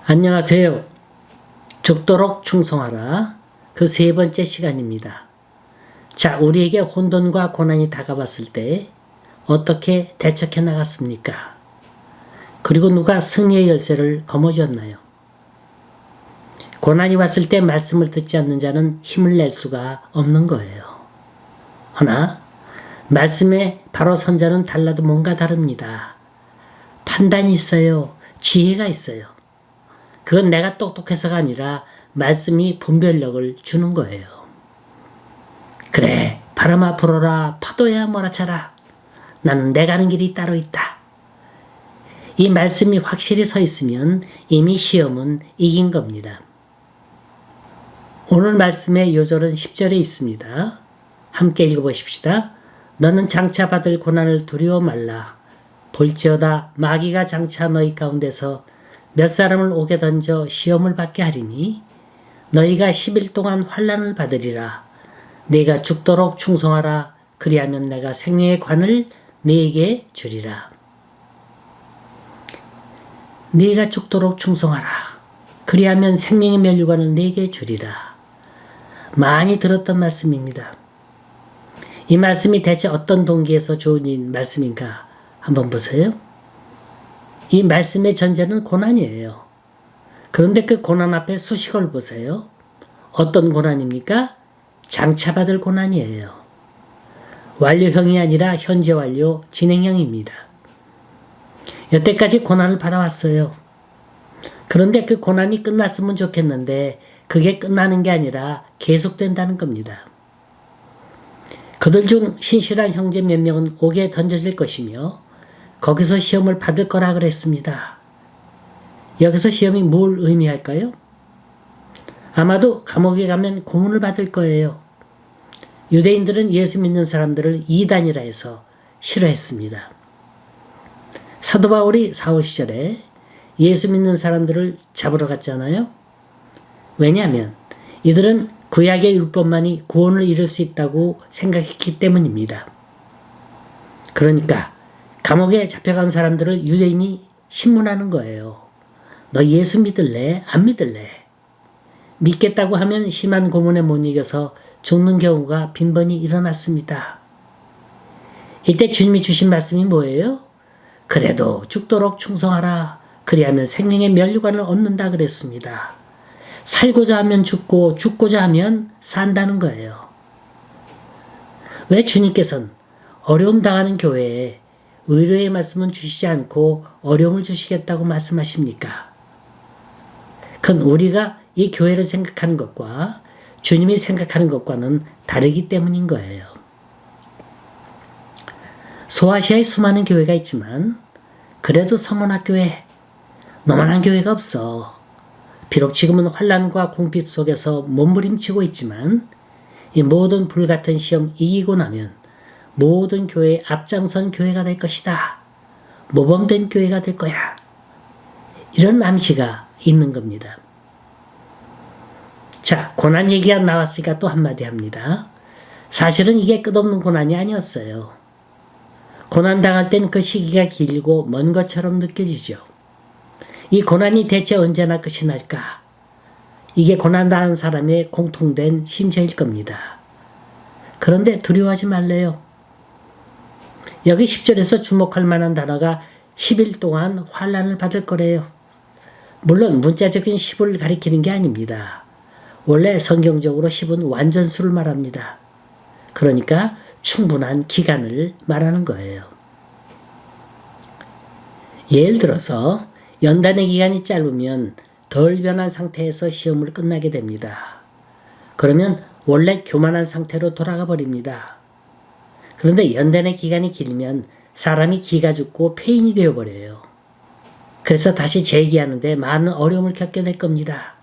안녕하세요. 죽도록 충성하라. 그 세 번째 시간입니다. 자, 우리에게 혼돈과 고난이 다가왔을 때 어떻게 대처해 나갔습니까? 그리고 누가 승리의 열쇠를 거머쥐었나요? 고난이 왔을 때 말씀을 듣지 않는 자는 힘을 낼 수가 없는 거예요. 허나 말씀에 바로 선 자는 달라도 뭔가 다릅니다. 판단이 있어요. 지혜가 있어요. 그건 내가 똑똑해서가 아니라 말씀이 분별력을 주는 거예요. 그래, 바람아 불어라, 파도야 몰아쳐라. 나는 내 가는 길이 따로 있다. 이 말씀이 확실히 서 있으면 이미 시험은 이긴 겁니다. 오늘 말씀의 요절은 10절에 있습니다. 함께 읽어보십시다. 너는 장차 받을 고난을 두려워 말라. 볼지어다 마귀가 장차 너희 가운데서 몇 사람을 옥에 던져 시험을 받게 하리니 너희가 10일 동안 환난을 받으리라. 네가 죽도록 충성하라. 그리하면 내가 생명의 관을 네게 주리라. 네가 죽도록 충성하라. 그리하면 생명의 면류관을 네게 주리라. 많이 들었던 말씀입니다. 이 말씀이 대체 어떤 동기에서 좋은 말씀인가 한번 보세요. 이 말씀의 전제는 고난이에요. 그런데 그 고난 앞에 수식어를 보세요. 어떤 고난입니까? 장차 받을 고난이에요. 완료형이 아니라 현재 완료 진행형입니다. 여태까지 고난을 받아왔어요. 그런데 그 고난이 끝났으면 좋겠는데 그게 끝나는 게 아니라 계속된다는 겁니다. 그들 중 신실한 형제 몇 명은 옥에 던져질 것이며 거기서 시험을 받을 거라 그랬습니다. 여기서 시험이 뭘 의미할까요? 아마도 감옥에 가면 고문을 받을 거예요. 유대인들은 예수 믿는 사람들을 이단이라 해서 싫어했습니다. 사도 바울이 사도 시절에 예수 믿는 사람들을 잡으러 갔잖아요. 왜냐하면 이들은 구약의 율법만이 구원을 이룰 수 있다고 생각했기 때문입니다. 그러니까 감옥에 잡혀간 사람들을 유대인이 신문하는 거예요. 너 예수 믿을래? 안 믿을래? 믿겠다고 하면 심한 고문에 못 이겨서 죽는 경우가 빈번히 일어났습니다. 이때 주님이 주신 말씀이 뭐예요? 그래도 죽도록 충성하라. 그리하면 생명의 면류관을 얻는다 그랬습니다. 살고자 하면 죽고 죽고자 하면 산다는 거예요. 왜 주님께서는 어려움 당하는 교회에 의뢰의 말씀은 주시지 않고 어려움을 주시겠다고 말씀하십니까? 그건 우리가 이 교회를 생각하는 것과 주님이 생각하는 것과는 다르기 때문인 거예요. 소아시아에 수많은 교회가 있지만 그래도 서문학교에 너만한 교회가 없어. 비록 지금은 환난과 궁핍 속에서 몸부림치고 있지만 이 모든 불같은 시험 이기고 나면 모든 교회의 앞장선 교회가 될 것이다. 모범된 교회가 될 거야. 이런 암시가 있는 겁니다. 자, 고난 얘기가 나왔으니까 또 한마디 합니다. 사실은 이게 끝없는 고난이 아니었어요. 고난 당할 땐 그 시기가 길고 먼 것처럼 느껴지죠. 이 고난이 대체 언제나 끝이 날까? 이게 고난 당한 사람의 공통된 심정일 겁니다. 그런데 두려워하지 말래요. 여기 10절에서 주목할 만한 단어가 10일 동안 환난을 받을 거래요. 물론 문자적인 10을 가리키는 게 아닙니다. 원래 성경적으로 10은 완전수를 말합니다. 그러니까 충분한 기간을 말하는 거예요. 예를 들어서 연단의 기간이 짧으면 덜 변한 상태에서 시험을 끝나게 됩니다. 그러면 원래 교만한 상태로 돌아가 버립니다. 그런데 연단의 기간이 길면 사람이 기가 죽고 폐인이 되어버려요. 그래서 다시 재기하는데 많은 어려움을 겪게 될 겁니다.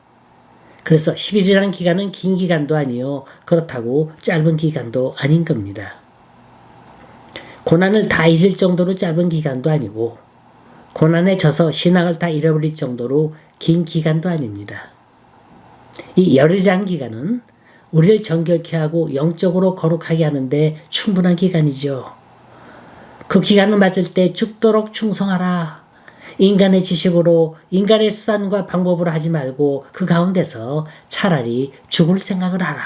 그래서 10일이라는 기간은 긴 기간도 아니요. 그렇다고 짧은 기간도 아닌 겁니다. 고난을 다 잊을 정도로 짧은 기간도 아니고 고난에 져서 신앙을 다 잃어버릴 정도로 긴 기간도 아닙니다. 이 열흘이라는 기간은 우리를 정결케 하고 영적으로 거룩하게 하는데 충분한 기간이죠. 그 기간을 맞을 때 죽도록 충성하라. 인간의 지식으로 인간의 수단과 방법으로 하지 말고 그 가운데서 차라리 죽을 생각을 하라.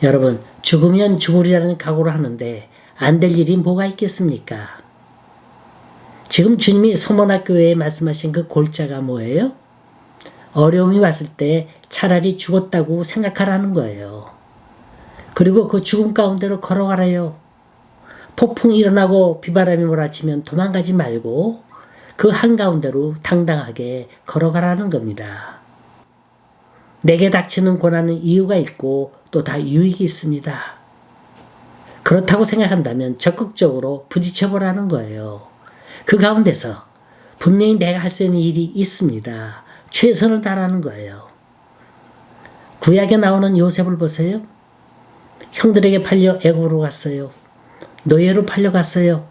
여러분, 죽으면 죽으리라는 각오를 하는데 안 될 일이 뭐가 있겠습니까? 지금 주님이 서문학교회에 말씀하신 그 골자가 뭐예요? 어려움이 왔을 때 차라리 죽었다고 생각하라는 거예요. 그리고 그 죽음 가운데로 걸어가라요. 폭풍이 일어나고 비바람이 몰아치면 도망가지 말고 그 한가운데로 당당하게 걸어가라는 겁니다. 내게 닥치는 고난은 이유가 있고 또 다 유익이 있습니다. 그렇다고 생각한다면 적극적으로 부딪혀보라는 거예요. 그 가운데서 분명히 내가 할 수 있는 일이 있습니다. 최선을 다하라는 거예요. 구약에 나오는 요셉을 보세요. 형들에게 팔려 애굽으로 갔어요. 노예로 팔려갔어요.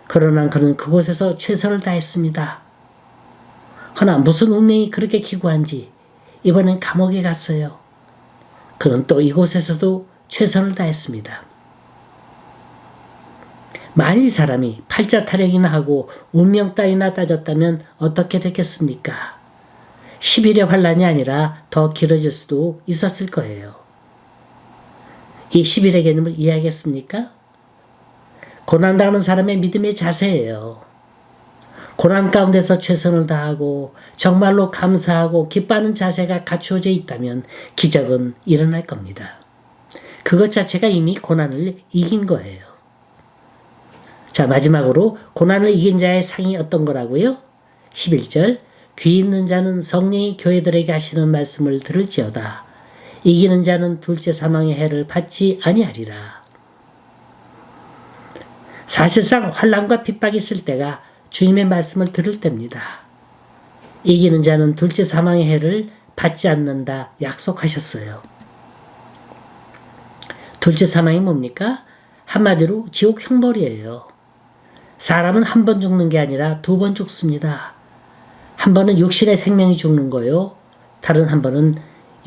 그러나 그는 그곳에서 최선을 다했습니다. 허나 무슨 운명이 그렇게 기구한지 이번엔 감옥에 갔어요. 그는 또 이곳에서도 최선을 다했습니다. 만일 사람이 팔자 타령이나 하고 운명 따위나 따졌다면 어떻게 됐겠습니까? 10일의 환란이 아니라 더 길어질 수도 있었을 거예요. 이 10일의 개념을 이해하겠습니까? 고난당하는 사람의 믿음의 자세예요. 고난 가운데서 최선을 다하고 정말로 감사하고 기뻐하는 자세가 갖추어져 있다면 기적은 일어날 겁니다. 그것 자체가 이미 고난을 이긴 거예요. 자, 마지막으로 고난을 이긴 자의 상이 어떤 거라고요? 11절, 귀 있는 자는 성령이 교회들에게 하시는 말씀을 들을지어다. 이기는 자는 둘째 사망의 해를 받지 아니하리라. 사실상 환난과 핍박이 있을 때가 주님의 말씀을 들을 때입니다. 이기는 자는 둘째 사망의 해를 받지 않는다 약속하셨어요. 둘째 사망이 뭡니까? 한마디로 지옥 형벌이에요. 사람은 한 번 죽는 게 아니라 2번 죽습니다. 한 번은 육신의 생명이 죽는 거요. 다른 한 번은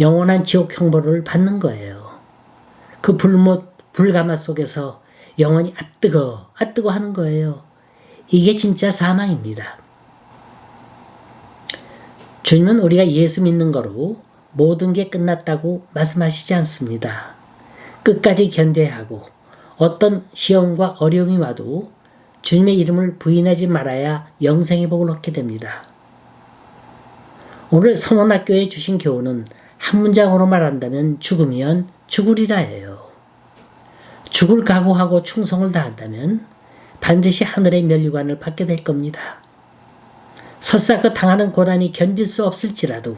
영원한 지옥 형벌을 받는 거예요. 그 불가마 속에서 영원히 뜨거 하는 거예요. 이게 진짜 사망입니다. 주님은 우리가 예수 믿는 거로 모든 게 끝났다고 말씀하시지 않습니다. 끝까지 견뎌야 하고 어떤 시험과 어려움이 와도 주님의 이름을 부인하지 말아야 영생의 복을 얻게 됩니다. 오늘 선원학교에 주신 교훈은 한 문장으로 말한다면 죽으면 죽으리라예요. 죽을 각오하고 충성을 다한다면 반드시 하늘의 면류관을 받게 될 겁니다. 설사 그 당하는 고난이 견딜 수 없을지라도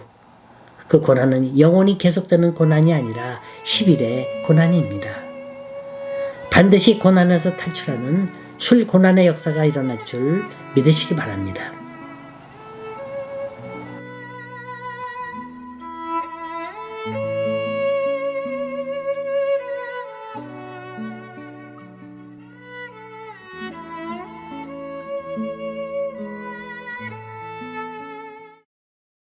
그 고난은 영원히 계속되는 고난이 아니라 10일의 고난입니다. 반드시 고난에서 탈출하는 출고난의 역사가 일어날 줄 믿으시기 바랍니다.